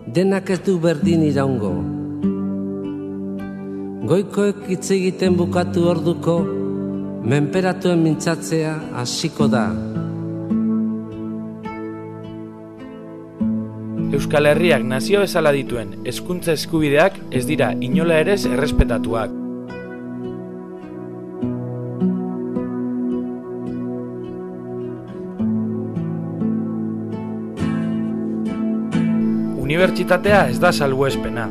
denak ez du berdin iraungo. Goikoek hitz egiten bukatu orduko, menperatuen mintzatzea hasiko da. Euskal Herriak nazio bezala dituen hezkuntza eskubideak ez dira inola ere errespetatuak. Unibertsitatea ez da salbuespena.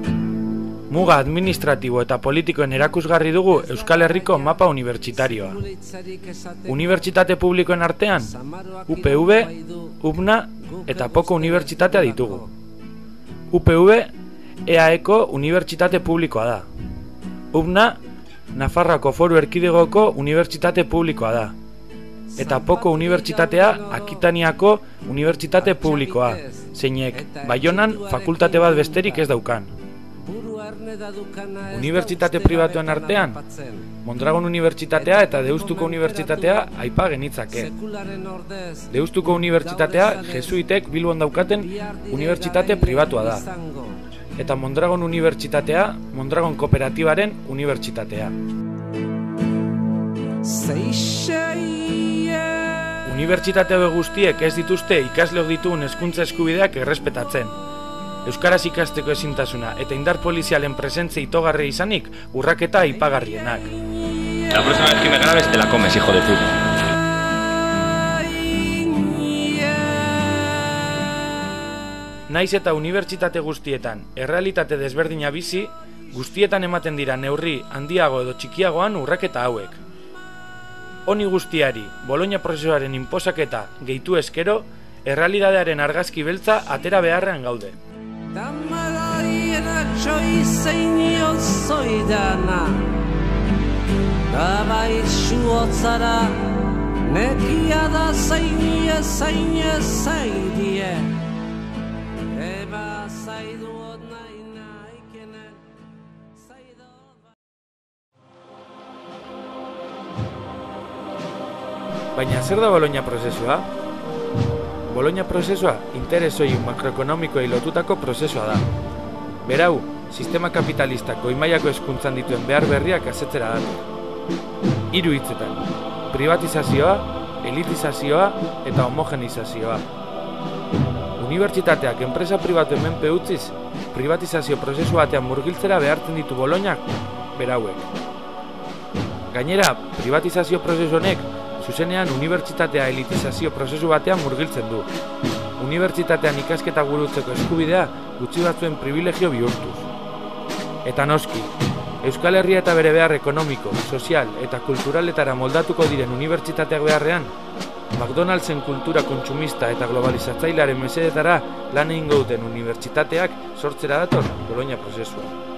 Muga administratibo eta politikoen erakusgarri dugu Euskal Herriko mapa unibertsitarioa. Unibertsitate publikoen artean, UPV, UBNA eta Poko unibertsitatea ditugu. UPV, EAEko unibertsitate publikoa da. UBNA, Nafarroako Foru Erkidegoko unibertsitate publikoa da. Eta Poko unibertsitatea Akitaniako unibertsitate publikoa, zeinek Baionan fakultate bat besterik ez daukan. Unibertsitate pribatuen artean, Mondragon Unibertsitatea eta Deustuko Unibertsitatea aipa genitzake. Deustuko Unibertsitatea jesuitek Bilbon daukaten unibertsitate pribatua da. Eta Mondragon Unibertsitatea Mondragon Kooperatibaren unibertsitatea. Unibertsitate hauek guztiek ez dituzte ikasleok ditugun hezkuntza eskubideak errespetatzen. Euskaraz ikasteko ezintasuna eta indar polizialen presentzia itogarria izanik urraketa aipagarrienak. La próxima vez que me grabes te la comes, hijo de puta. Naiz eta unibertsitate guztietan errealitate desberdina bizi, guztietan ematen dira neurri handiago edo txikiagoan urraketa hauek. Honi guztiari, Bologna prozesuaren inposaketa gehitu eskero, errealitatearen argazki beltza atera beharrean gaude. Baina zer da Bologna prozesua? Bologna prozesua interesoi makroekonomikoei lotutako prozesua da. Berau, sistema kapitalistak goi-mailako hezkuntzan dituen behar berriak asetzera datu. 3 hitzetan: privatizazioa, elitizazioa eta homogenizazioa. Unibertsitateak enpresa pribatuen menpe utziz, privatizazio prozesu batean murgiltzera behartzen ditu Bolognak berauek. Gainera, privatizazio prozesu honek zuzenean unibertsitatea elitizazio prozesu batean murgiltzen du. Unibertsitatean ikasketa burutzeko eskubidea gutxi batzuen privilegio bihurtuz. Eta noski, Euskal Herria eta bere behar ekonomiko, sozial eta kulturaletara moldatuko diren unibertsitateak beharrean, McDonald'sen kultura kontsumista eta globalizatzailearen mesedetara lan egingo duten unibertsitateak sortzera dator Bologna prozesua.